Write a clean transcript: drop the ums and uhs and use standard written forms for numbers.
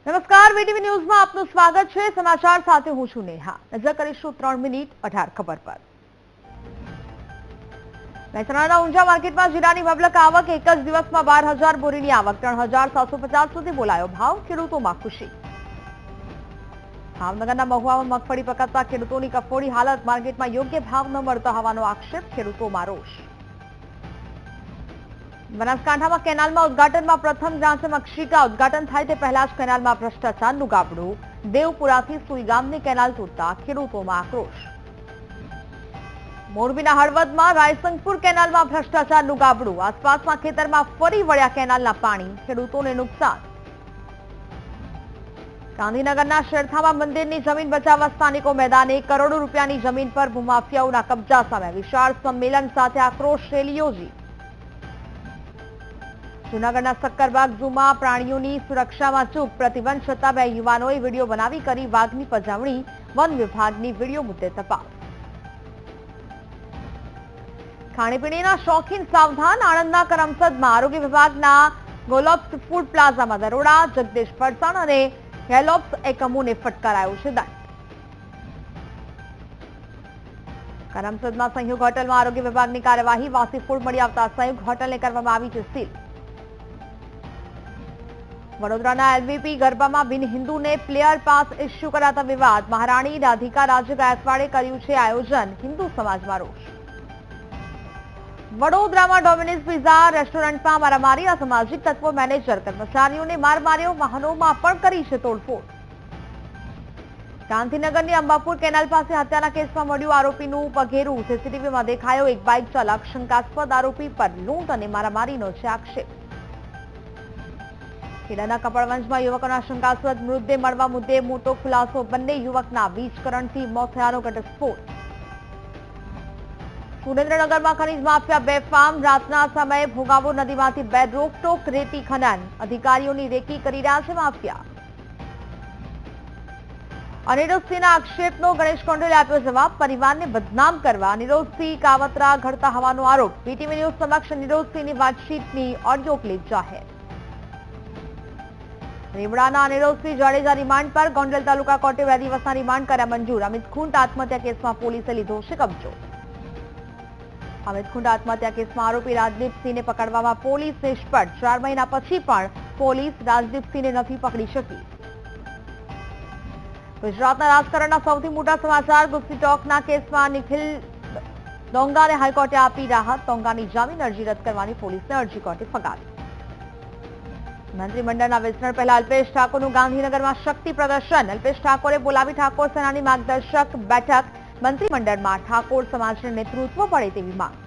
નમસ્કાર, વીટીવી ન્યૂઝમાં આપનું સ્વાગત છે। સમાચાર સાથે હું છું નેહા। નજર કરીશું 3 મિનિટ 18 ખબર પર। મહેસાણાના ઊંઝા માર્કેટમાં જીરાની મબલક આવક, એક જ દિવસમાં 12,000 બોરીની આવક, 3,750 સુધી બોલાયો ભાવ, ખેડૂતોમાં ખુશી। ભાવનગરના મહુવામાં મગફળી પકવતા ખેડૂતોની કફોડી હાલત, માર્કેટમાં યોગ્ય ભાવ ન મળતા હોવાનો આક્ષેપ, ખેડૂતોમાં રોષ। બનાસકાંઠામાં કેનાલમાં ઉદ્ઘાટનમાં પ્રથમ ગ્રાન્સમ અક્ષિકા, ઉદ્ઘાટન થાય તે પહેલા જ કેનાલમાં ભ્રષ્ટાચારનું ગાબડું, દેવપુરાથી સુઈગામની કેનાલ તૂટતા ખેડૂતોમાં આક્રોશ। મોરબીના હળવદમાં રાયસંગપુર કેનાલમાં ભ્રષ્ટાચારનું ગાબડું, આસપાસના ખેતરમાં ફરી વળ્યા કેનાલના પાણી, ખેડૂતોને નુકસાન। ગાંધીનગરના શેરથામાં મંદિરની જમીન બચાવવા સ્થાનિકો મેદાને, કરોડો રૂપિયાની જમીન પર ભૂમાફિયાઓના કબજા સામે વિશાળ સંમેલન સાથે આક્રોશ રેલી યોજી। જૂનાગઢના સક્કરબાગ ઝૂમાં પ્રાણીઓની સુરક્ષામાં ચૂક, પ્રતિબંધ છતાં 2 યુવાનોએ વિડીયો બનાવી કરી વાઘની પજવણી, વન વિભાગની વિડીયો મુદ્દે તપાસ। ખાણીપીણીના શોખીન સાવધાન, આણંદના કરમસદમાં આરોગ્ય વિભાગના ગોલોપ્સ ફૂડ પ્લાઝામાં દરોડા, જગદીશ ફરસાણ અને હેલોપ્સ એકમોને ફટકારાયો છે દંડ। કરમસદમાં સંયુક્ત હોટલમાં આરોગ્ય વિભાગની કાર્યવાહી, વાસી ફૂડ મળી આવતા સંયુક્ત હોટલને કરવામાં આવી છે સીલ। વડોદરાના એલવીપી ગરબામાં બિન હિન્દુને પ્લેયર પાસ ઇસ્યુ કરાતા વિવાદ, મહારાણી રાધિકા રાજે ગાયકવાડે કર્યું છે આયોજન, હિન્દુ સમાજમાં રોષ। વડોદરામાં ડોમિનોઝ પિઝા રેસ્ટોરન્ટમાં મારામારી, અસામાજિક તત્વો મેનેજર કર્મચારીઓને માર માર્યો, વાહનોમાં પણ કરી છે તોડફોડ। ગાંધીનગરની અંબાપુર કેનાલ પાસે હત્યાના કેસમાં મળ્યું આરોપીનું પગેરું, સીસીટીવીમાં દેખાયો એક બાઇક ચાલક, શંકાસ્પદ આરોપી પર લૂંટ અને મારામારીનો છે આક્ષેપ। ખેડાના કપડવંજમાં યુવકોના શંકાસ્પદ મૃતદેહ મળવા મુદ્દે મોટો ખુલાસો, બંને યુવકના વીજ કરંટથી મોત થયાનો ઘટસ્ફોટ। સુરેન્દ્રનગરમાં ખનીજ માફિયા બેફામ, રાતના સમયે ભોગાવો નદીમાંથી 2 રોકટોક રેતી ખનન, અધિકારીઓની રેકી કરી રહ્યા છે માફિયા। અનિરુદ્ધસિંહના આક્ષેપનો ગણેશ કોંડલે આપ્યો જવાબ, પરિવારને બદનામ કરવા અનિરુદ્ધસિંહ કાવતરા ઘડતા હોવાનો આરોપ, વીટીવી ન્યૂઝ સમક્ષ અનિરુદ્ધસિંહની વાતચીતની ઓડિયો ક્લિપ જાહેર। રેવડાના અનિરુદ્ધસિંહ જાડેજા રિમાન્ડ પર, ગોંડલ તાલુકા કોર્ટે 2 દિવસના રિમાન્ડ કર્યા મંજૂર। અમિત ખૂંટ આત્મહત્યા કેસમાં પોલીસે લીધો છે કબજો। અમિત ખૂંટ આત્મહત્યા કેસમાં આરોપી રાજદીપસિંહને પકડવામાં પોલીસ નિષ્ફળ, 4 મહિના પછી પણ પોલીસ રાજદીપસિંહને નથી પકડી શકી। ગુજરાતના રાજકારણના સૌથી મોટા સમાચાર, ગુસ્સી ટોકના કેસમાં નિખિલ ડોંગાને હાઈકોર્ટે આપી રાહત, ડોંગાની જામીન અરજી રદ કરવાની પોલીસને અરજી કોર્ટે ફગાવી। મંત્રીમંડળના વિસ્તરણ પહેલા અલ્પેશ ઠાકોરનું ગાંધીનગરમાં શક્તિ પ્રદર્શન, અલ્પેશ ઠાકોરે બોલાવી ઠાકોર સેનાની માર્ગદર્શક બેઠક, મંત્રીમંડળમાં ઠાકોર સમાજને નેતૃત્વ પડે તેવી માંગ।